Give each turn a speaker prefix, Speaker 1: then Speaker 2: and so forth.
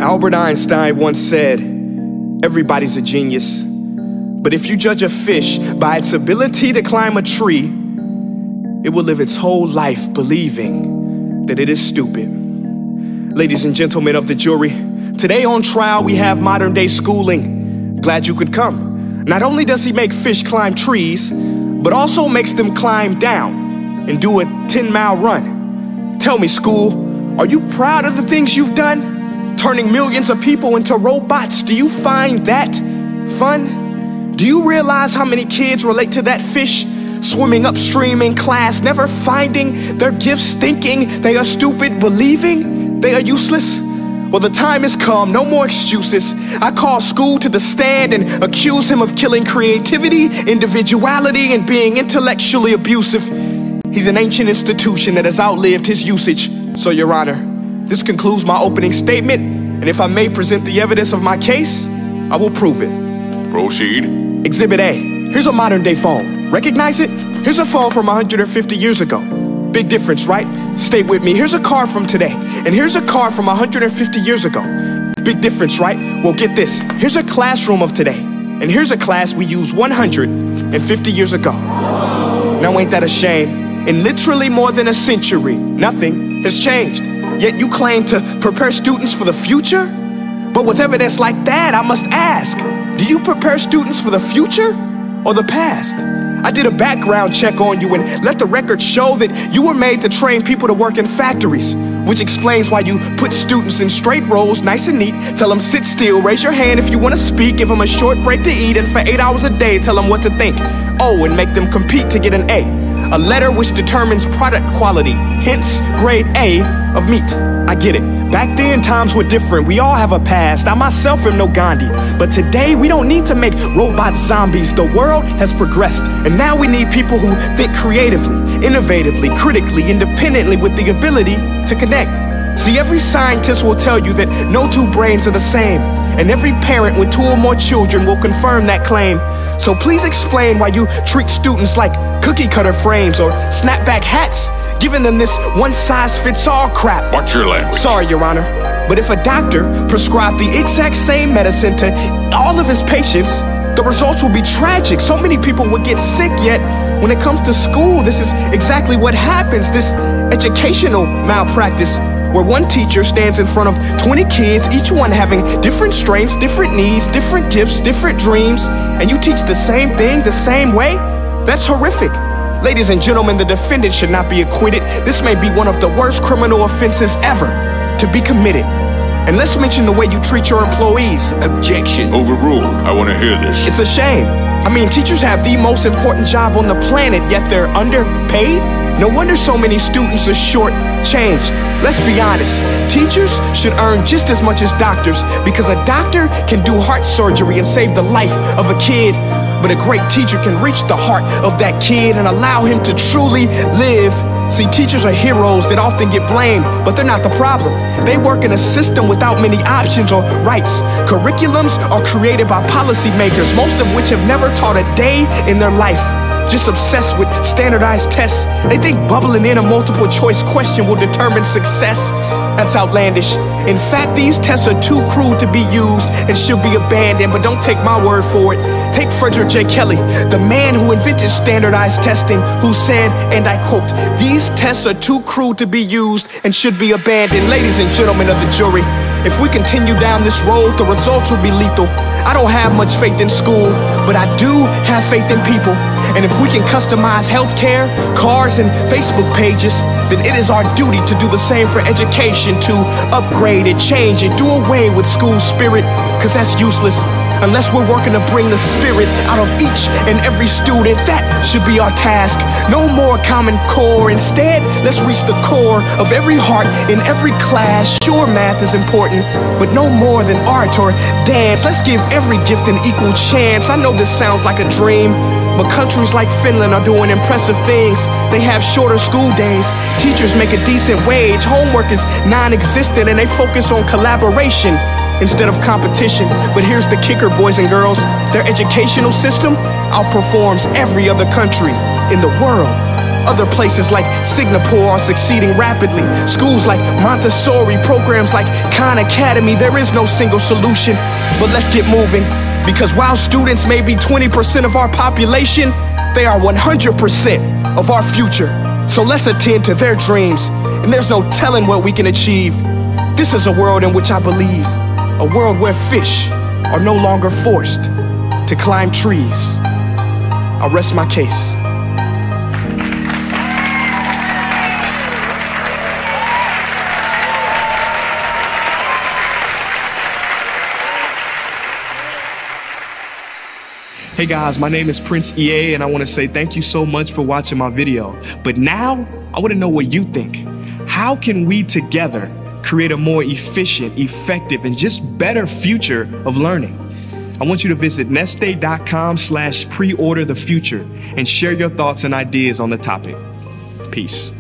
Speaker 1: Albert Einstein once said, everybody's a genius, but if you judge a fish by its ability to climb a tree, it will live its whole life believing that it is stupid. Ladies and gentlemen of the jury, today on trial we have modern day schooling. Glad you could come. Not only does he make fish climb trees, but also makes them climb down and do a 10-mile run. Tell me, school, are you proud of the things you've done? Turning millions of people into robots, do you find that fun? Do you realize how many kids relate to that fish? Swimming upstream in class, never finding their gifts, thinking they are stupid, believing they are useless? Well, the time has come, no more excuses. I call school to the stand and accuse him of killing creativity, individuality, and being intellectually abusive. He's an ancient institution that has outlived his usage. So, Your Honor, this concludes my opening statement, and if I may present the evidence of my case, I will prove it.
Speaker 2: Proceed.
Speaker 1: Exhibit A. Here's a modern day phone. Recognize it? Here's a phone from 150 years ago. Big difference, right? Stay with me. Here's a car from today, and here's a car from 150 years ago. Big difference, right? Well, get this. Here's a classroom of today, and here's a class we used 150 years ago. Now, ain't that a shame? In literally more than a century, nothing has changed. Yet you claim to prepare students for the future? But with evidence like that, I must ask, do you prepare students for the future or the past? I did a background check on you and let the record show that you were made to train people to work in factories, which explains why you put students in straight rows, nice and neat, tell them sit still, raise your hand if you want to speak, give them a short break to eat, and for 8 hours a day, tell them what to think. Oh, and make them compete to get an A letter which determines product quality, hence grade A of meat. I get it. Back then, times were different. We all have a past. I myself am no Gandhi. But today, we don't need to make robot zombies. The world has progressed, and now we need people who think creatively, innovatively, critically, independently, with the ability to connect. See, every scientist will tell you that no two brains are the same, and every parent with 2 or more children will confirm that claim. So please explain why you treat students like cookie cutter frames or snapback hats, giving them this one-size-fits-all crap.
Speaker 2: Watch your language.
Speaker 1: Sorry, Your Honor, but if a doctor prescribed the exact same medicine to all of his patients, the results will be tragic. So many people would get sick, yet when it comes to school, this is exactly what happens. This educational malpractice, where one teacher stands in front of 20 kids, each one having different strengths, different needs, different gifts, different dreams, and you teach the same thing the same way? That's horrific. Ladies and gentlemen, the defendant should not be acquitted. This may be one of the worst criminal offenses ever to be committed. And let's mention the way you treat your employees.
Speaker 2: Objection. Overruled. I want to hear this.
Speaker 1: It's a shame. I mean, teachers have the most important job on the planet, yet they're underpaid? No wonder so many students are short-changed. Let's be honest, teachers should earn just as much as doctors, because a doctor can do heart surgery and save the life of a kid, but a great teacher can reach the heart of that kid and allow him to truly live. See, teachers are heroes that often get blamed, but they're not the problem. They work in a system without many options or rights. Curriculums are created by policymakers, most of which have never taught a day in their life. Just obsessed with standardized tests. They think bubbling in a multiple choice question will determine success. That's outlandish. In fact, these tests are too crude to be used and should be abandoned, but don't take my word for it. Take Frederick J. Kelly, the man who invented standardized testing, who said, and I quote, "These tests are too crude to be used and should be abandoned." Ladies and gentlemen of the jury, if we continue down this road, the results will be lethal. I don't have much faith in school, but I do have faith in people. And if we can customize healthcare, cars, and Facebook pages, then it is our duty to do the same for education, to upgrade it, change it, do away with school spirit, because that's useless. Unless we're working to bring the spirit out of each and every student, that should be our task. No more Common Core. Instead, let's reach the core of every heart in every class. Sure, math is important, but no more than art or dance. Let's give every gift an equal chance. I know this sounds like a dream, but countries like Finland are doing impressive things. They have shorter school days, teachers make a decent wage, homework is non-existent, and they focus on collaboration instead of competition. But here's the kicker, boys and girls. Their educational system outperforms every other country in the world. Other places like Singapore are succeeding rapidly. Schools like Montessori, programs like Khan Academy. There is no single solution, but let's get moving. Because while students may be 20% of our population, they are 100% of our future. So let's attend to their dreams, and there's no telling what we can achieve. This is a world in which I believe, a world where fish are no longer forced to climb trees. I'll rest my case. Hey guys, my name is Prince EA, and I want to say thank you so much for watching my video. But now, I want to know what you think. How can we together create a more efficient, effective, and just better future of learning? I want you to visit nestday.com/preorder the future and share your thoughts and ideas on the topic. Peace.